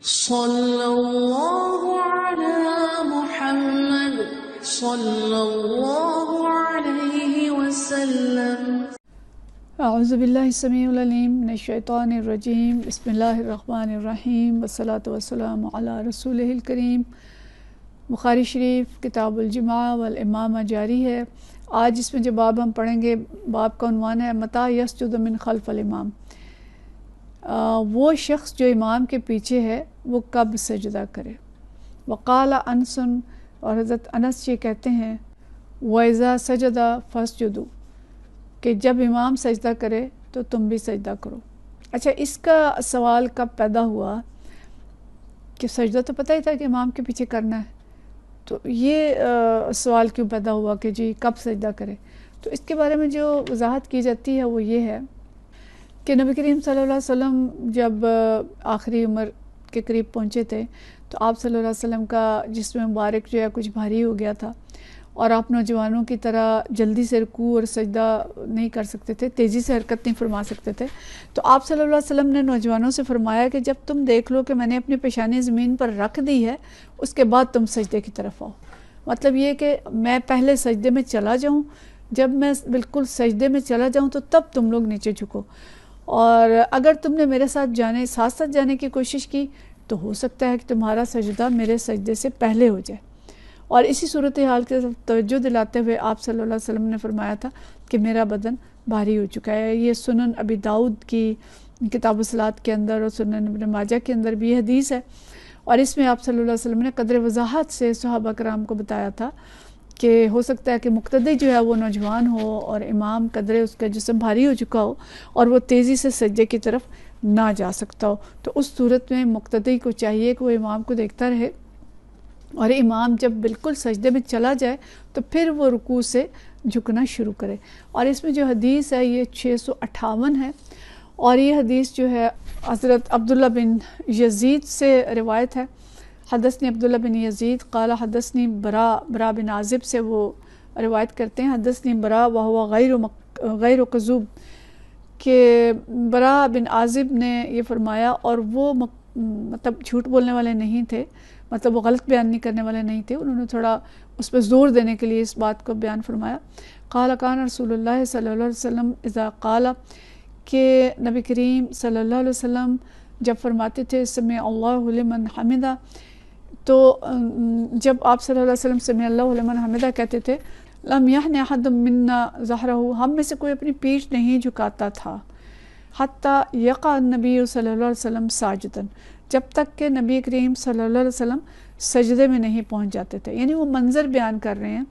صلی اللہ علی محمد صلی اللہ علیہ وسلم۔ اعوذ باللہ السمیع العلیم من الشیطان الرجیم، بسم اللہ الرحمن الرحیم، والصلاة والسلام علی رسولہ الکریم۔ بخاری شریف کتاب الجمعہ والامامہ جاری ہے۔ آج اس میں جو باب ہم پڑھیں گے، باب کا عنوان ہے متى یسجد من خلف الامام۔ وہ شخص جو امام کے پیچھے ہے وہ کب سجدہ کرے۔ وقال انس، اور حضرت انس یہ کہتے ہیں وَإِذَا سَجَدَ فَاسْجُدُوا، کہ جب امام سجدہ کرے تو تم بھی سجدہ کرو۔ اچھا، اس کا سوال کب پیدا ہوا کہ سجدہ تو پتہ ہی تھا کہ امام کے پیچھے کرنا ہے، تو یہ سوال کیوں پیدا ہوا کہ جی کب سجدہ کرے؟ تو اس کے بارے میں جو وضاحت کی جاتی ہے وہ یہ ہے کہ نبی کریم صلی اللہ علیہ وسلم جب آخری عمر کے قریب پہنچے تھے تو آپ صلی اللہ علیہ وسلم کا جسم مبارک جو ہے کچھ بھاری ہو گیا تھا، اور آپ نوجوانوں کی طرح جلدی سے رکوع اور سجدہ نہیں کر سکتے تھے، تیزی سے حرکت نہیں فرما سکتے تھے۔ تو آپ صلی اللہ علیہ وسلم نے نوجوانوں سے فرمایا کہ جب تم دیکھ لو کہ میں نے اپنی پیشانی زمین پر رکھ دی ہے، اس کے بعد تم سجدے کی طرف آؤ۔ مطلب یہ کہ میں پہلے سجدے میں چلا جاؤں، جب میں بالکل سجدے میں چلا جاؤں تو تب تم لوگ نیچے جھکو، اور اگر تم نے میرے ساتھ ساتھ جانے کی کوشش کی تو ہو سکتا ہے کہ تمہارا سجدہ میرے سجدے سے پہلے ہو جائے۔ اور اسی صورتحال کے توجہ دلاتے ہوئے آپ صلی اللہ علیہ وسلم نے فرمایا تھا کہ میرا بدن بھاری ہو چکا ہے۔ یہ سنن ابی داؤد کی کتاب الصلاۃ کے اندر اور سنن ابن ماجہ کے اندر بھی یہ حدیث ہے، اور اس میں آپ صلی اللہ علیہ وسلم نے قدر وضاحت سے صحابہ کرام کو بتایا تھا کہ ہو سکتا ہے کہ مقتدی جو ہے وہ نوجوان ہو اور امام قدرے اس کا جسم بھاری ہو چکا ہو اور وہ تیزی سے سجدے کی طرف نہ جا سکتا ہو، تو اس صورت میں مقتدی کو چاہیے کہ وہ امام کو دیکھتا رہے، اور امام جب بالکل سجدے میں چلا جائے تو پھر وہ رکوع سے جھکنا شروع کرے۔ اور اس میں جو حدیث ہے یہ 658 ہے، اور یہ حدیث جو ہے حضرت عبداللہ بن یزید سے روایت ہے۔ حدثنی عبداللہ بن یزید قال حدثنی برا بن عازب سے وہ روایت کرتے ہیں، حدثنی برا وہو غیر کذوب، کہ برا بن عازب نے یہ فرمایا اور وہ مطلب جھوٹ بولنے والے نہیں تھے، مطلب وہ غلط بیان نہیں کرنے والے نہیں تھے، انہوں نے تھوڑا اس پہ زور دینے کے لیے اس بات کو بیان فرمایا۔ قال کان رسول اللہ صلی اللہ علیہ وسلم اذا قال، کہ نبی کریم صلی اللہ علیہ وسلم جب فرماتے تھے سمع اللہ لمن حمدہ، تو جب آپ صلی اللہ علیہ وسلم سمع اللہ لمن حمدہ کہتے تھے لم یحن احد منا ظہرہ، ہم میں سے کوئی اپنی پیٹھ نہیں جھکاتا تھا، حتی یقع النبی صلی اللہ علیہ وسلم ساجداً، جب تک کہ نبی کریم صلی اللہ علیہ وسلم سجدے میں نہیں پہنچ جاتے تھے۔ یعنی وہ منظر بیان کر رہے ہیں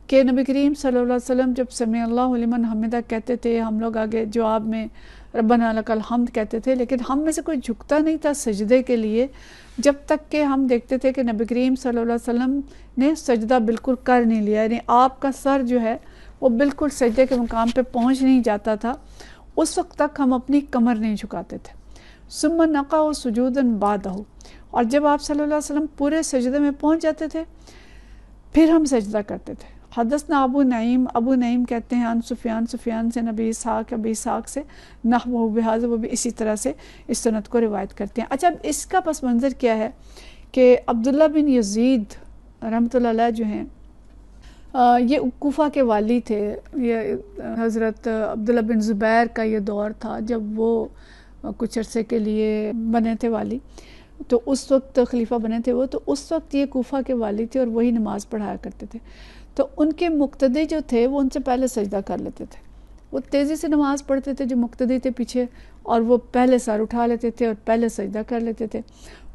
کہ نبی کریم صلی اللہ علیہ وسلم جب سمع اللہ لمن حمدہ کہتے تھے، ہم لوگ آگے جواب میں ربنا لک الحمد کہتے تھے، لیکن ہم میں سے کوئی جھکتا نہیں تھا سجدے کے لیے جب تک کہ ہم دیکھتے تھے کہ نبی کریم صلی اللہ علیہ وسلم نے سجدہ بالکل کر نہیں لیا، یعنی آپ کا سر جو ہے وہ بالکل سجدے کے مقام پہ پہنچ نہیں جاتا تھا، اس وقت تک ہم اپنی کمر نہیں جھکاتے تھے۔ ثم نقع سجودا بعدہ، اور جب آپ صلی اللہ علیہ وسلم پورے سجدے میں پہنچ جاتے تھے پھر ہم سجدہ کرتے تھے۔ حدثنا ابو نعیم کہتے ہیں عن سفیان سے نبی اسحاق سے نحوہ بہذا، وہ بھی اسی طرح سے اس سند کو روایت کرتے ہیں۔ اچھا، اب اس کا پس منظر کیا ہے کہ عبداللہ بن یزید رحمۃ اللہ علیہ جو ہیں یہ کوفہ کے والی تھے، یہ حضرت عبداللہ بن زبیر کا یہ دور تھا جب وہ کچھ عرصے کے لیے بنے تھے والی، تو اس وقت خلیفہ بنے تھے وہ، تو اس وقت یہ کوفہ کے والی تھے اور وہی نماز پڑھایا کرتے تھے، تو ان کے مقتدی جو تھے وہ ان سے پہلے سجدہ کر لیتے تھے، وہ تیزی سے نماز پڑھتے تھے جو مقتدی تھے پیچھے، اور وہ پہلے سر اٹھا لیتے تھے اور پہلے سجدہ کر لیتے تھے۔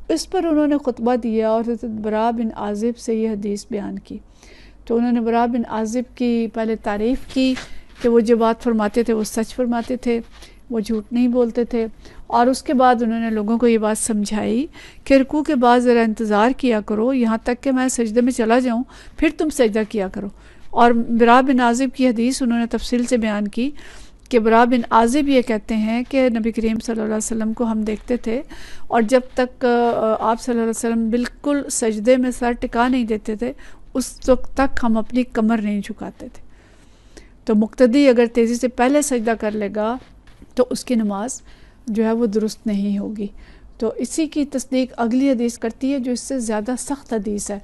اس پر انہوں نے خطبہ دیا اور حضرت برا بن عازب سے یہ حدیث بیان کی، تو انہوں نے برا بن عازب کی پہلے تعریف کی کہ وہ جو بات فرماتے تھے وہ سچ فرماتے تھے، وہ جھوٹ نہیں بولتے تھے، اور اس کے بعد انہوں نے لوگوں کو یہ بات سمجھائی کہ رکوع کے بعد ذرا انتظار کیا کرو یہاں تک کہ میں سجدے میں چلا جاؤں، پھر تم سجدہ کیا کرو۔ اور برا بن عازب کی حدیث انہوں نے تفصیل سے بیان کی کہ برا بن عازب یہ کہتے ہیں کہ نبی کریم صلی اللہ علیہ وسلم کو ہم دیکھتے تھے، اور جب تک آپ صلی اللہ علیہ وسلم بالکل سجدے میں سر ٹکا نہیں دیتے تھے اس وقت تک ہم اپنی کمر نہیں جھکاتے تھے۔ تو مقتدی اگر تیزی سے پہلے سجدہ کر لے گا تو اس کی نماز جو ہے وہ درست نہیں ہوگی۔ تو اسی کی تصدیق اگلی حدیث کرتی ہے جو اس سے زیادہ سخت حدیث ہے،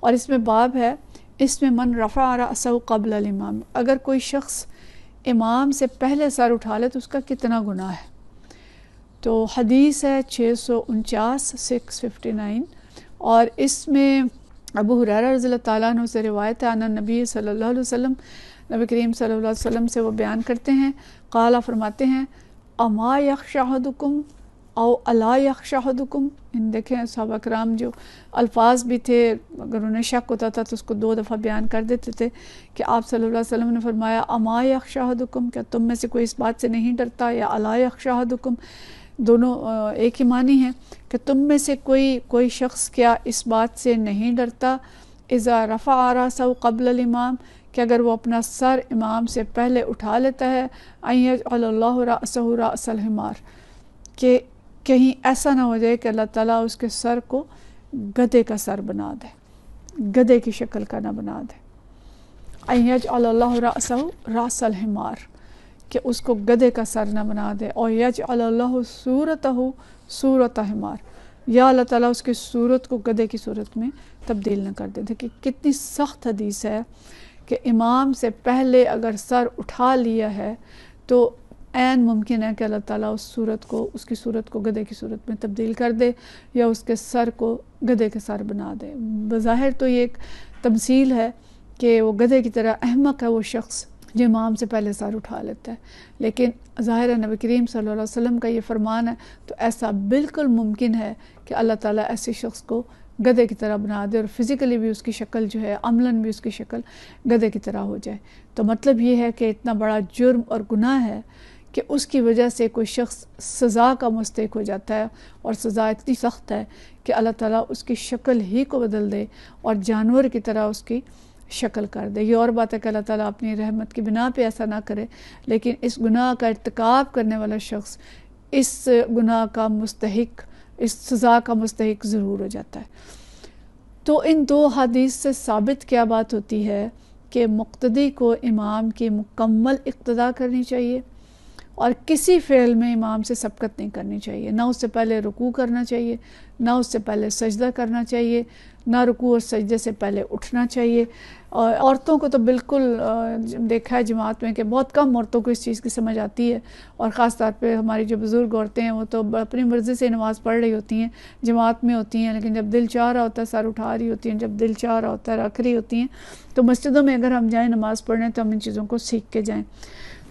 اور اس میں باب ہے، اس میں من رفع رأسہ قبل الامام، اگر کوئی شخص امام سے پہلے سر اٹھا لے تو اس کا کتنا گناہ ہے۔ تو حدیث ہے 649 659، اور اس میں ابو ہریرہ رضی اللہ تعالیٰ عنہ سے روایت ہے، ان نبی صلی اللہ علیہ وسلم، نبی کریم صلی اللہ علیہ وسلم سے وہ بیان کرتے ہیں، قالا فرماتے ہیں، اما یخشی احدکم او الا یخشی احدکم، دیکھیں صحابہ کرام جو الفاظ بھی تھے، اگر انہیں شک ہوتا تھا تو اس کو 2 دفعہ بیان کر دیتے تھے، کہ آپ صلی اللہ علیہ وسلم نے فرمایا اما یخشی احدکم، کیا تم میں سے کوئی اس بات سے نہیں ڈرتا، یا الا یخشی احدکم، دونوں ایک ہی معنی ہیں کہ تم میں سے کوئی شخص کیا اس بات سے نہیں ڈرتا، اذا رفع رأسہ قبل الامام، کہ اگر وہ اپنا سر امام سے پہلے اٹھا لیتا ہے، ان یجعل اللہ رأسہ رأس الحمار، کہ کہیں ایسا نہ ہو جائے کہ اللہ تعالیٰ اس کے سر کو گدھے کا سر بنا دے، گدھے کی شکل کا نہ بنا دے، ان یجعل اللہ رأسہ رأس الحمار، کہ اس کو گدھے کا سر نہ بنا دے، اور یجعل اللہ صورتہ صورت حمار، یا اللہ تعالیٰ اس کی صورت کو گدھے کی صورت میں تبدیل نہ کر دے۔ دیکھیں کتنی سخت حدیث ہے کہ امام سے پہلے اگر سر اٹھا لیا ہے تو عین ممکن ہے کہ اللہ تعالیٰ اس کی صورت کو گدھے کی صورت میں تبدیل کر دے، یا اس کے سر کو گدھے کے سر بنا دے۔ بظاہر تو یہ ایک تمثیل ہے کہ وہ گدھے کی طرح احمق ہے وہ شخص جو امام سے پہلے سر اٹھا لیتا ہے، لیکن ظاہر ہے نبی کریم صلی اللہ علیہ وسلم کا یہ فرمان ہے، تو ایسا بالکل ممکن ہے کہ اللہ تعالیٰ ایسے شخص کو گدھے کی طرح بنا دے، اور فزیکلی بھی اس کی شکل جو ہے، عملاً بھی اس کی شکل گدھے کی طرح ہو جائے۔ تو مطلب یہ ہے کہ اتنا بڑا جرم اور گناہ ہے کہ اس کی وجہ سے کوئی شخص سزا کا مستحق ہو جاتا ہے، اور سزا اتنی سخت ہے کہ اللہ تعالیٰ اس کی شکل ہی کو بدل دے اور جانور کی طرح اس کی شکل کر دے۔ یہ اور بات ہے کہ اللہ تعالیٰ اپنی رحمت کی بنا پہ ایسا نہ کرے، لیکن اس گناہ کا ارتکاب کرنے والا شخص اس گناہ کا مستحق، اس سزا کا مستحق ضرور ہو جاتا ہے۔ تو ان 2 حدیث سے ثابت کیا بات ہوتی ہے کہ مقتدی کو امام کی مکمل اقتداء کرنی چاہیے، اور کسی فعل میں امام سے سبقت نہیں کرنی چاہیے، نہ اس سے پہلے رکوع کرنا چاہیے، نہ اس سے پہلے سجدہ کرنا چاہیے، نہ رکوع اور سجدے سے پہلے اٹھنا چاہیے۔ اور عورتوں کو تو بالکل دیکھا ہے جماعت میں کہ بہت کم عورتوں کو اس چیز کی سمجھ آتی ہے، اور خاص طور پہ ہماری جو بزرگ عورتیں ہیں وہ تو اپنی مرضی سے نماز پڑھ رہی ہوتی ہیں، جماعت میں ہوتی ہیں، لیکن جب دل چاہ رہا ہوتا ہے سر اٹھا رہی ہوتی ہیں، جب دل چاہ رہا ہوتا ہے رکھ رہی ہوتی ہیں۔ تو مسجدوں میں اگر ہم جائیں نماز پڑھنے تو ہم ان چیزوں کو سیکھ کے جائیں۔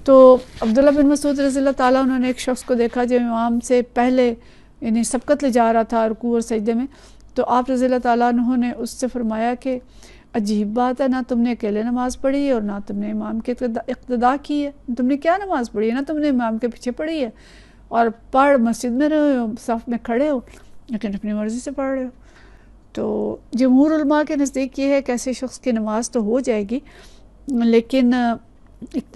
تو عبداللہ بن مسعود رضی اللہ تعالیٰ انہوں نے ایک شخص کو دیکھا جو امام سے پہلے یعنی سبقت لے جا رہا تھا رکوع اور سجدے میں، تو آپ رضی اللہ تعالیٰ عنہ نے اس سے فرمایا کہ عجیب بات ہے، نہ تم نے اکیلے نماز پڑھی ہے اور نہ تم نے امام کے اقتداء کی ہے، تم نے کیا نماز پڑھی ہے، نہ تم نے امام کے پیچھے پڑھی ہے، اور پڑھ مسجد میں رہے ہو، صف میں کھڑے ہو، لیکن اپنی مرضی سے پڑھ رہے ہو۔ تو جمہور علماء کے نزدیک یہ ہے کہ ایسے شخص کی نماز تو ہو جائے گی، لیکن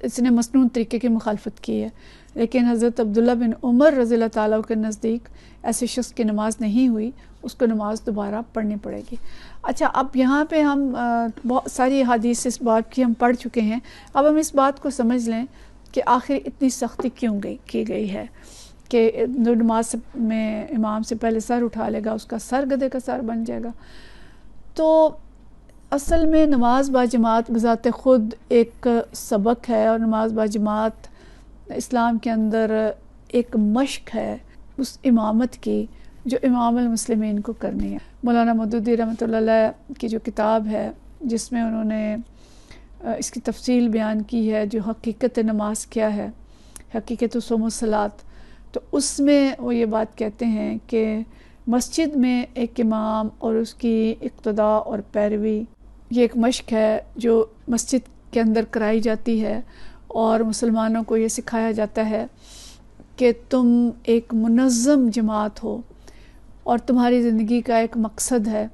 اس نے مسنون طریقے کی مخالفت کی ہے، لیکن حضرت عبداللہ بن عمر رضی اللہ تعالیٰ کے نزدیک ایسے شخص کی نماز نہیں ہوئی، اس کو نماز دوبارہ پڑھنی پڑے گی۔ اچھا، اب یہاں پہ ہم بہت ساری حدیث اس بات کی ہم پڑھ چکے ہیں، اب ہم اس بات کو سمجھ لیں کہ آخر اتنی سختی کیوں کی گئی ہے کہ جو نماز میں امام سے پہلے سر اٹھا لے گا اس کا سر گدھے کا سر بن جائے گا۔ تو اصل میں نماز با جماعت بذات خود ایک سبق ہے، اور نماز با جماعت اسلام کے اندر ایک مشق ہے اس امامت کی جو امام المسلمین کو کرنی ہے۔ مولانا مودودی رحمۃ اللہ علیہ کی جو کتاب ہے جس میں انہوں نے اس کی تفصیل بیان کی ہے، جو حقیقت نماز کیا ہے، حقیقت صوم و صلات، تو اس میں وہ یہ بات کہتے ہیں کہ مسجد میں ایک امام اور اس کی اقتداء اور پیروی یہ ایک مشق ہے جو مسجد کے اندر کرائی جاتی ہے، اور مسلمانوں کو یہ سکھایا جاتا ہے کہ تم ایک منظم جماعت ہو اور تمہاری زندگی کا ایک مقصد ہے،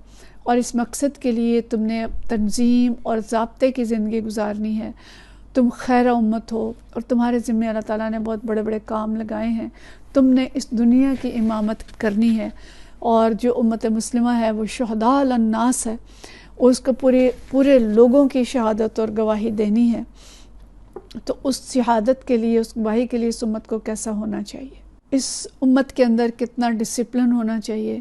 اور اس مقصد کے لیے تم نے تنظیم اور ضابطے کی زندگی گزارنی ہے، تم خیر امت ہو، اور تمہارے ذمہ اللہ تعالیٰ نے بہت بڑے بڑے کام لگائے ہیں، تم نے اس دنیا کی امامت کرنی ہے، اور جو امت مسلمہ ہے وہ شہداء علی الناس ہے، اس کو پورے لوگوں کی شہادت اور گواہی دینی ہے۔ تو اس شہادت کے لیے، اس گواہی کے لیے اس امت کو کیسا ہونا چاہیے؟ اس امت کے اندر کتنا ڈسپلن ہونا چاہیے،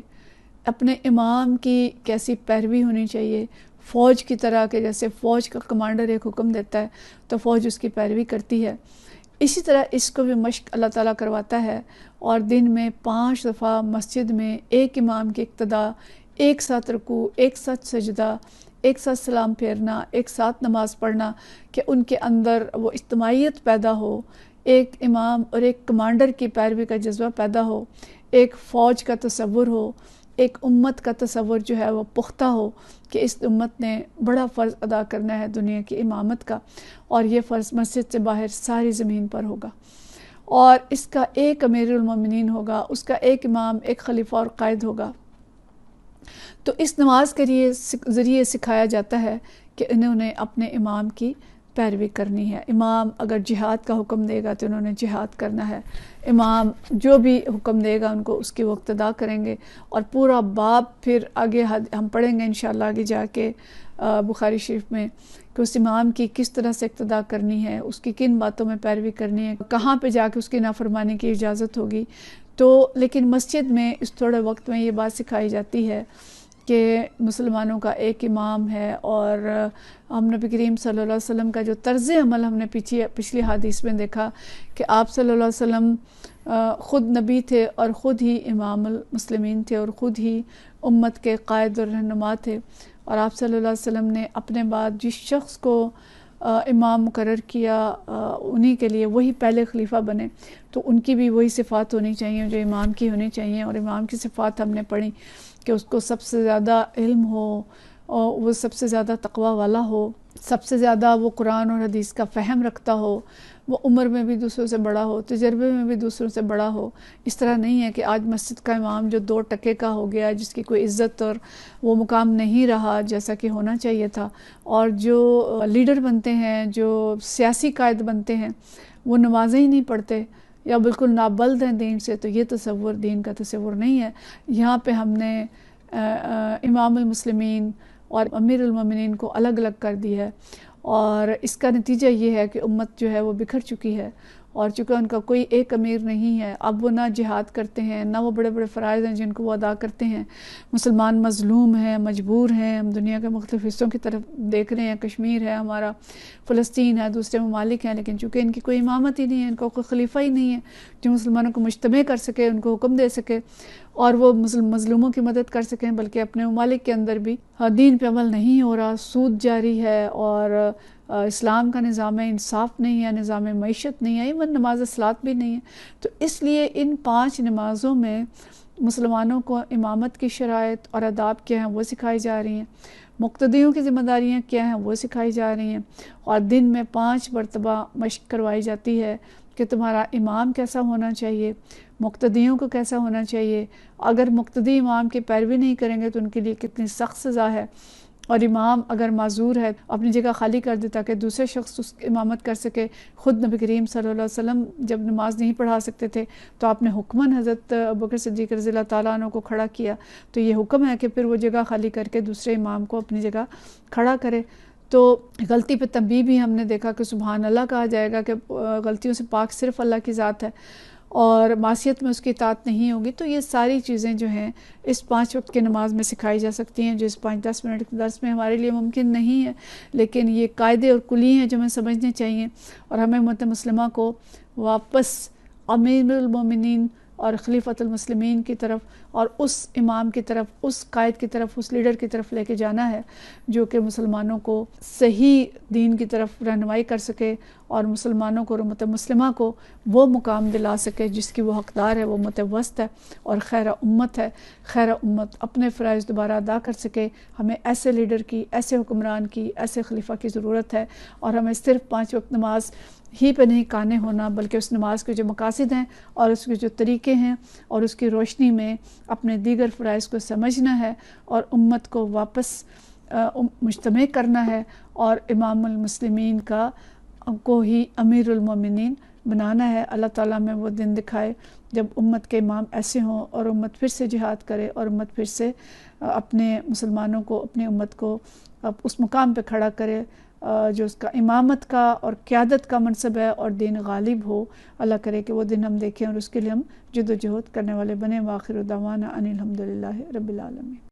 اپنے امام کی کیسی پیروی ہونی چاہیے، فوج کی طرح کہ جیسے فوج کا کمانڈر ایک حکم دیتا ہے تو فوج اس کی پیروی کرتی ہے، اسی طرح اس کو بھی مشق اللہ تعالیٰ کرواتا ہے، اور دن میں 5 دفعہ مسجد میں ایک امام کی اقتداء، ایک ساتھ رکوع، ایک ساتھ سجدہ، ایک ساتھ سلام پھیرنا، ایک ساتھ نماز پڑھنا، کہ ان کے اندر وہ اجتماعیت پیدا ہو، ایک امام اور ایک کمانڈر کی پیروی کا جذبہ پیدا ہو، ایک فوج کا تصور ہو، ایک امت کا تصور جو ہے وہ پختہ ہو کہ اس امت نے بڑا فرض ادا کرنا ہے دنیا کی امامت کا، اور یہ فرض مسجد سے باہر ساری زمین پر ہوگا، اور اس کا ایک امیر المومنین ہوگا، اس کا ایک امام، ایک خلیفہ اور قائد ہوگا۔ تو اس نماز کے ذریعے سکھایا جاتا ہے کہ انہوں نے اپنے امام کی پیروی کرنی ہے۔ امام اگر جہاد کا حکم دے گا تو انہوں نے جہاد کرنا ہے، امام جو بھی حکم دے گا ان کو اس کی وہ اقتداء کریں گے، اور پورا باب پھر آگے ہم پڑھیں گے انشاءاللہ آگے جا کے بخاری شریف میں کہ اس امام کی کس طرح سے اقتداء کرنی ہے، اس کی کن باتوں میں پیروی کرنی ہے، کہاں پہ جا کے اس کی نافرمانی کی اجازت ہوگی۔ تو لیکن مسجد میں اس تھوڑے وقت میں یہ بات سکھائی جاتی ہے کہ مسلمانوں کا ایک امام ہے، اور ہم نبی کریم صلی اللہ علیہ وسلم کا جو طرز عمل ہم نے پچھلی حدیث میں دیکھا کہ آپ صلی اللہ علیہ وسلم خود نبی تھے اور خود ہی امام المسلمین تھے اور خود ہی امت کے قائد اور رہنما تھے، اور آپ صلی اللہ علیہ وسلم نے اپنے بعد جس شخص کو امام مقرر کیا انہی کے لیے وہی پہلے خلیفہ بنے، تو ان کی بھی وہی صفات ہونی چاہیے جو امام کی ہونی چاہیے، اور امام کی صفات ہم نے پڑھی کہ اس کو سب سے زیادہ علم ہو، اور وہ سب سے زیادہ تقوی والا ہو، سب سے زیادہ وہ قرآن اور حدیث کا فہم رکھتا ہو، وہ عمر میں بھی دوسروں سے بڑا ہو، تجربے میں بھی دوسروں سے بڑا ہو۔ اس طرح نہیں ہے کہ آج مسجد کا امام جو 2 ٹکے کا ہو گیا، جس کی کوئی عزت اور وہ مقام نہیں رہا جیسا کہ ہونا چاہیے تھا، اور جو لیڈر بنتے ہیں، جو سیاسی قائد بنتے ہیں، وہ نمازیں ہی نہیں پڑھتے یا بالکل نابلد ہیں دین سے، تو یہ تصور دین کا تصور نہیں ہے۔ یہاں پہ ہم نے امام المسلمین اور امیر المومنین کو الگ الگ کر دی ہے، اور اس کا نتیجہ یہ ہے کہ امت جو ہے وہ بکھر چکی ہے، اور چونکہ ان کا کوئی ایک امیر نہیں ہے، اب وہ نہ جہاد کرتے ہیں، نہ وہ بڑے بڑے فرائض ہیں جن کو وہ ادا کرتے ہیں، مسلمان مظلوم ہیں، مجبور ہیں، ہم دنیا کے مختلف حصوں کی طرف دیکھ رہے ہیں، کشمیر ہے ہمارا، فلسطین ہے، دوسرے ممالک ہیں، لیکن چونکہ ان کی کوئی امامت ہی نہیں ہے، ان کا کوئی خلیفہ ہی نہیں ہے جو مسلمانوں کو مجتمع کر سکے، ان کو حکم دے سکے اور وہ مظلوموں کی مدد کر سکیں، بلکہ اپنے ممالک کے اندر بھی دین پہ عمل نہیں ہو رہا، سود جاری ہے، اور اسلام کا نظام انصاف نہیں ہے، نظام معیشت نہیں ہے، ایون نماز صلاۃ بھی نہیں ہے۔ تو اس لیے ان 5 نمازوں میں مسلمانوں کو امامت کی شرائط اور آداب کیا ہیں وہ سکھائی جا رہی ہیں، مقتدیوں کی ذمہ داریاں کیا ہیں وہ سکھائی جا رہی ہیں، اور دن میں 5 مرتبہ مشق کروائی جاتی ہے کہ تمہارا امام کیسا ہونا چاہیے، مقتدیوں کو کیسا ہونا چاہیے، اگر مقتدی امام کی پیروی نہیں کریں گے تو ان کے لیے کتنی سخت سزا ہے، اور امام اگر معذور ہے اپنی جگہ خالی کر دے تاکہ دوسرے شخص اس کی امامت کر سکے۔ خود نبی کریم صلی اللہ علیہ وسلم جب نماز نہیں پڑھا سکتے تھے تو آپ نے حکماً حضرت ابوبکر صدیق رضی اللہ تعالیٰ عنہ کو کھڑا کیا، تو یہ حکم ہے کہ پھر وہ جگہ خالی کر کے دوسرے امام کو اپنی جگہ کھڑا کرے۔ تو غلطی پہ تنبیہ بھی ہم نے دیکھا کہ سبحان اللہ کہا جائے گا کہ غلطیوں سے پاک صرف اللہ کی ذات ہے، اور معصیت میں اس کی اطاعت نہیں ہوگی۔ تو یہ ساری چیزیں جو ہیں اس 5 وقت کی نماز میں سکھائی جا سکتی ہیں، جو اس 5-10 منٹ کے درس میں ہمارے لیے ممکن نہیں ہے، لیکن یہ قاعدے اور کلی ہیں جو ہمیں سمجھنے چاہیے، اور ہمیں امت مسلمہ کو واپس امیر المومنین اور خلیفۃ المسلمین کی طرف، اور اس امام کی طرف، اس قائد کی طرف، اس لیڈر کی طرف لے کے جانا ہے جو کہ مسلمانوں کو صحیح دین کی طرف رہنمائی کر سکے، اور مسلمانوں کو اور امت مسلمہ کو وہ مقام دلا سکے جس کی وہ حقدار ہے، وہ امت وسط ہے اور خیر امت ہے۔ خیر امت اپنے فرائض دوبارہ ادا کر سکے، ہمیں ایسے لیڈر کی، ایسے حکمران کی، ایسے خلیفہ کی ضرورت ہے، اور ہمیں صرف 5 وقت نماز ہی پہ نہیں قانے ہونا، بلکہ اس نماز کے جو مقاصد ہیں اور اس کے جو طریقے ہیں اور اس کی روشنی میں اپنے دیگر فرائض کو سمجھنا ہے، اور امت کو واپس مجتمع کرنا ہے، اور امام المسلمین کو ہی امیر المومنین بنانا ہے، اللہ تعالیٰ میں وہ دن دکھائے جب امت کے امام ایسے ہوں اور امت پھر سے جہاد کرے اور امت پھر سے اپنے مسلمانوں کو، اپنی امت کو اس مقام پہ کھڑا کرے جو اس کا امامت کا اور قیادت کا منصب ہے اور دین غالب ہو۔ اللہ کرے کہ وہ دن ہم دیکھیں اور اس کے لیے ہم جد و جہد کرنے والے بنیں۔ وآخر دعوانا ان الحمدللہ رب العالمین۔